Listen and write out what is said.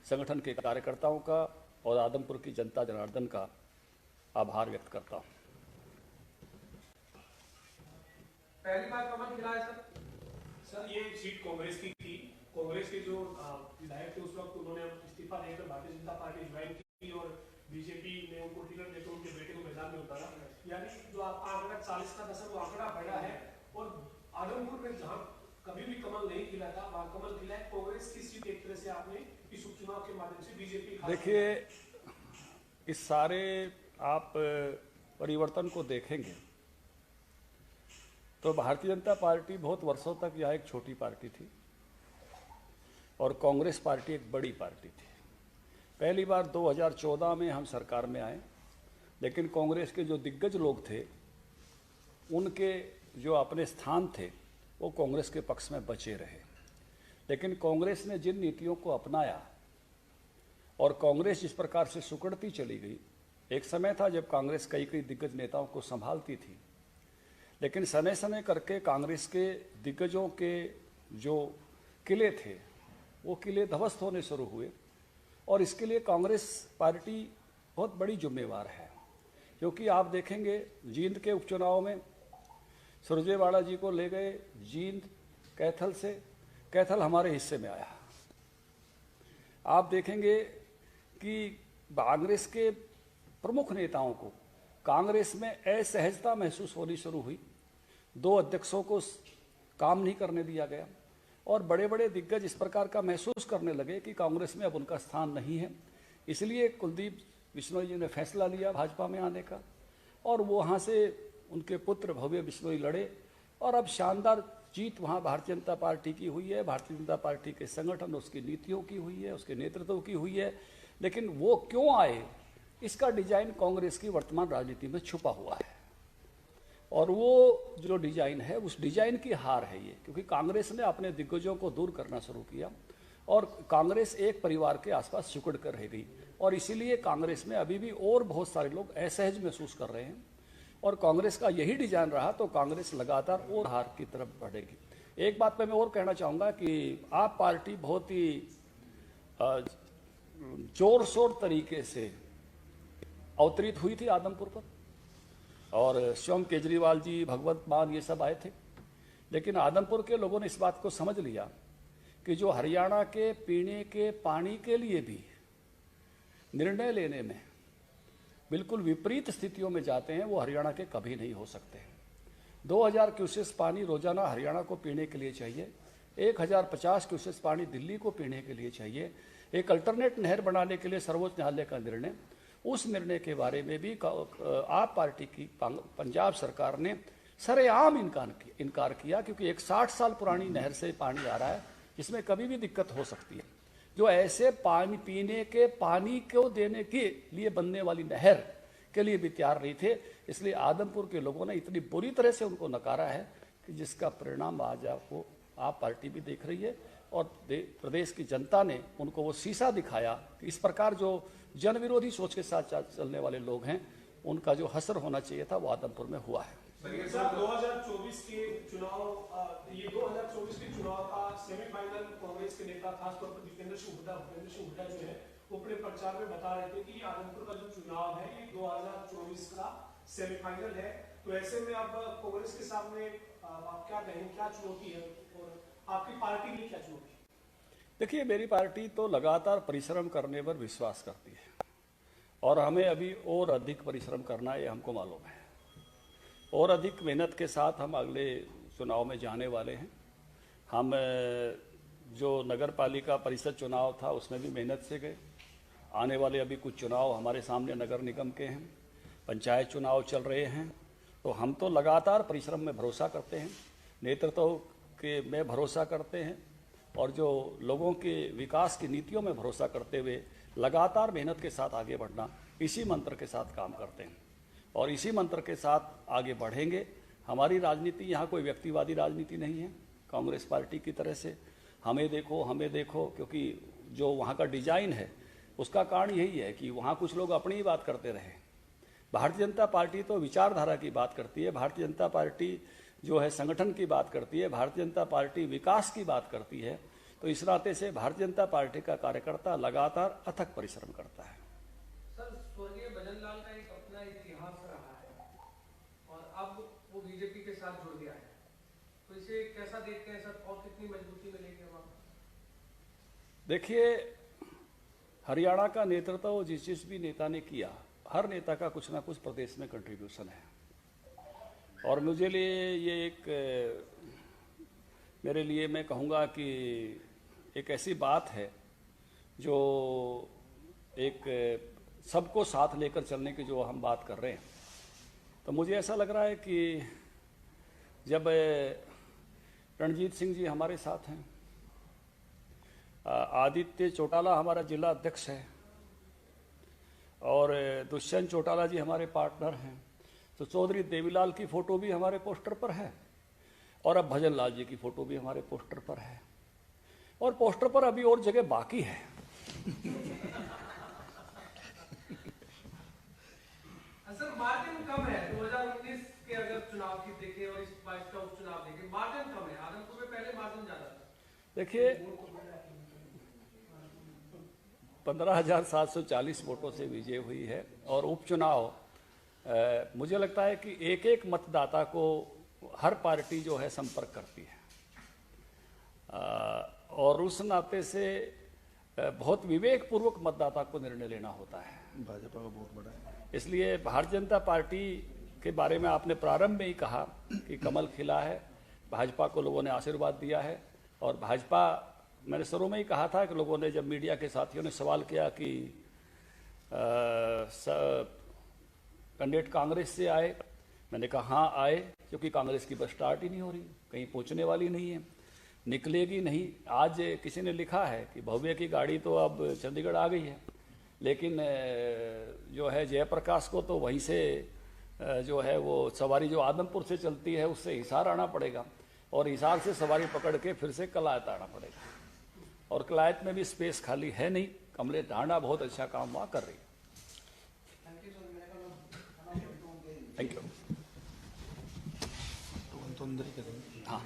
संगठन के कार्यकर्ताओं का और आदमपुर की जनता जनार्दन का आभार व्यक्त करता हूं। पहली बार कमल खिला है सर ये सीट कांग्रेस की थी। कांग्रेस के जो विधायक थे उस वक्त उन्होंने इस्तीफा देकर भारतीय जनता पार्टी ज्वाइन की और बीजेपी ने उनको टिकट देकर उनके बेटे को मैदान में उतारा। यानी जो आंकड़ा 40 का दशक वो आंकड़ा बढ़ा है और आदमपुर में जहां कभी भी कमल नहीं खिला था वहां कमल खिला है। कांग्रेस की सीट एक तरह से आपने इस उपचुनाव के माध्यम से बीजेपी। देखिए, इस सारे आप परिवर्तन को देखेंगे तो भारतीय जनता पार्टी बहुत वर्षों तक यह एक छोटी पार्टी थी और कांग्रेस पार्टी एक बड़ी पार्टी थी। पहली बार 2014 में हम सरकार में आए, लेकिन कांग्रेस के जो दिग्गज लोग थे उनके जो अपने स्थान थे वो कांग्रेस के पक्ष में बचे रहे। लेकिन कांग्रेस ने जिन नीतियों को अपनाया और कांग्रेस जिस प्रकार से सिकुड़ती चली गई, एक समय था जब कांग्रेस कई कई दिग्गज नेताओं को संभालती थी, लेकिन समय समय करके कांग्रेस के दिग्गजों के जो किले थे वो किले ध्वस्त होने शुरू हुए और इसके लिए कांग्रेस पार्टी बहुत बड़ी जिम्मेवार है। क्योंकि आप देखेंगे जींद के उपचुनाव में सुरजेवाला जी को ले गए जींद कैथल से, कैथल हमारे हिस्से में आया। आप देखेंगे कि कांग्रेस के प्रमुख नेताओं को कांग्रेस में असहजता महसूस होनी शुरू हुई। 2 अध्यक्षों को काम नहीं करने दिया गया और बड़े बड़े दिग्गज इस प्रकार का महसूस करने लगे कि कांग्रेस में अब उनका स्थान नहीं है। इसलिए कुलदीप बिश्नोई जी ने फैसला लिया भाजपा में आने का और वो वहाँ से उनके पुत्र भव्य बिश्नोई लड़े और अब शानदार जीत वहाँ भारतीय जनता पार्टी की हुई है। भारतीय जनता पार्टी के संगठन, उसकी नीतियों की हुई है, उसके नेतृत्व की हुई है। लेकिन वो क्यों आए, इसका डिजाइन कांग्रेस की वर्तमान राजनीति में छुपा हुआ है और वो जो डिजाइन है उस डिजाइन की हार है ये। क्योंकि कांग्रेस ने अपने दिग्गजों को दूर करना शुरू किया और कांग्रेस एक परिवार के आसपास सिकुड़ कर रह गई और इसीलिए कांग्रेस में अभी भी और बहुत सारे लोग असहज महसूस कर रहे हैं और कांग्रेस का यही डिजाइन रहा तो कांग्रेस लगातार और हार की तरफ बढ़ेगी। एक बात पे मैं और कहना चाहूँगा कि आप पार्टी बहुत ही जोर शोर तरीके से अवतरित हुई थी आदमपुर पर और स्वयं केजरीवाल जी, भगवंत मान, ये सब आए थे। लेकिन आदमपुर के लोगों ने इस बात को समझ लिया कि जो हरियाणा के पीने के पानी के लिए भी निर्णय लेने में बिल्कुल विपरीत स्थितियों में जाते हैं, वो हरियाणा के कभी नहीं हो सकते। 2000 क्यूसेस पानी रोजाना हरियाणा को पीने के लिए चाहिए, 1050 क्यूसेस पानी दिल्ली को पीने के लिए चाहिए। एक अल्टरनेट नहर बनाने के लिए सर्वोच्च न्यायालय का निर्णय, उस निर्णय के बारे में भी आप पार्टी की पंजाब सरकार ने सरेआम इनकार किया क्योंकि एक 60 साल पुरानी नहर से पानी आ रहा है जिसमें कभी भी दिक्कत हो सकती है। जो ऐसे पानी पीने के पानी को देने के लिए बनने वाली नहर के लिए भी तैयार नहीं थे। इसलिए आदमपुर के लोगों ने इतनी बुरी तरह से उनको नकारा है कि जिसका परिणाम आज आपको आप पार्टी भी देख रही है और प्रदेश की जनता ने उनको वो शीशा दिखाया कि इस प्रकार जो जन विरोधी सोच के साथ चलने वाले लोग हैं उनका जो हसर होना चाहिए था वो आदमपुर में हुआ है। 2024 के चुनाव, ये 2024 के चुनाव का सेमीफाइनल कांग्रेस के नेता खासतौर पर भूपेंद्र सिंह हुड्डा जो है वो अपने प्रचार में बता रहे थे कि आदमपुर का जो चुनाव है ये 2024 का सेमीफाइनल है। तो ऐसे में अब कांग्रेस के सामने आप क्या कहेंगे, क्या चुनौती है और आपकी पार्टी की क्या चुनौती? देखिए, मेरी पार्टी तो लगातार परिश्रम करने पर विश्वास करती है और हमें अभी और अधिक परिश्रम करना है, हमको मालूम है। और अधिक मेहनत के साथ हम अगले चुनाव में जाने वाले हैं। हम जो नगर पालिका परिषद चुनाव था उसमें भी मेहनत से गए। आने वाले अभी कुछ चुनाव हमारे सामने नगर निगम के हैं, पंचायत चुनाव चल रहे हैं। तो हम तो लगातार परिश्रम में भरोसा करते हैं, नेतृत्व के में भरोसा करते हैं और जो लोगों के विकास की नीतियों में भरोसा करते हुए लगातार मेहनत के साथ आगे बढ़ना, इसी मंत्र के साथ काम करते हैं और इसी मंत्र के साथ आगे बढ़ेंगे। हमारी राजनीति यहाँ कोई व्यक्तिवादी राजनीति नहीं है कांग्रेस पार्टी की तरह से हमें देखो, क्योंकि जो वहाँ का डिजाइन है उसका कारण यही है कि वहाँ कुछ लोग अपनी ही बात करते रहे। भारतीय जनता पार्टी तो विचारधारा की बात करती है, भारतीय जनता पार्टी जो है संगठन की बात करती है, भारतीय जनता पार्टी विकास की बात करती है। तो इस नाते से भारतीय जनता पार्टी का कार्यकर्ता लगातार अथक परिश्रम करता है। सर, स्वर्गीय भजन लाल का एक अपना इतिहास रहा है और अब वो बीजेपी के साथ जुड़ गया है, तो इसे कैसा देखते हैं सर, और कितनी मजबूती मिलेगी अब आपको? देखिए, हरियाणा का नेतृत्व जिस भी नेता ने किया, हर नेता का कुछ ना कुछ प्रदेश में कंट्रीब्यूशन है, और मुझे लिए ये एक मेरे लिए मैं कहूँगा कि एक ऐसी बात है जो एक सबको साथ लेकर चलने की जो हम बात कर रहे हैं। तो मुझे ऐसा लग रहा है कि जब रणजीत सिंह जी हमारे साथ हैं, आदित्य चौटाला हमारा जिला अध्यक्ष है, और दुष्यंत चौटाला जी हमारे पार्टनर हैं, तो चौधरी देवीलाल की फोटो भी हमारे पोस्टर पर है, और अब भजन लाल जी की फोटो भी हमारे पोस्टर पर है, और पोस्टर पर अभी और जगह बाकी है। सर, मार्जिन कम है 2019 के, अगर चुनाव की देखें और इस बार का उपचुनाव देखें, मार्जिन कम है। आदमपुर में पहले मार्जिन ज्यादा था। देखिए, 15,740 वोटों से विजय हुई है, और उपचुनाव मुझे लगता है कि एक एक मतदाता को हर पार्टी जो है संपर्क करती है, और उस नाते से बहुत विवेकपूर्वक मतदाता को निर्णय लेना होता है। भाजपा का बहुत बड़ा है, इसलिए भारतीय जनता पार्टी के बारे में आपने प्रारंभ में ही कहा कि कमल खिला है, भाजपा को लोगों ने आशीर्वाद दिया है, और भाजपा, मैंने शुरू में ही कहा था कि लोगों ने, जब मीडिया के साथियों ने सवाल किया कि कैंडिडेट कांग्रेस से आए, मैंने कहा हाँ आए, क्योंकि कांग्रेस की बस स्टार्ट ही नहीं हो रही, कहीं पहुंचने वाली नहीं है, निकलेगी नहीं। आज किसी ने लिखा है कि भव्य की गाड़ी तो अब चंडीगढ़ आ गई है, लेकिन जो है जयप्रकाश को तो वहीं से जो है वो सवारी जो आदमपुर से चलती है उससे हिसार आना पड़ेगा, और हिसार से सवारी पकड़ के फिर से कलायत आना पड़ेगा, और कलायत में भी स्पेस खाली है नहीं। कमलेश ढांडा बहुत अच्छा काम वहाँ कर रही है। Thank you. तो अंदर ही करेंगे। हाँ।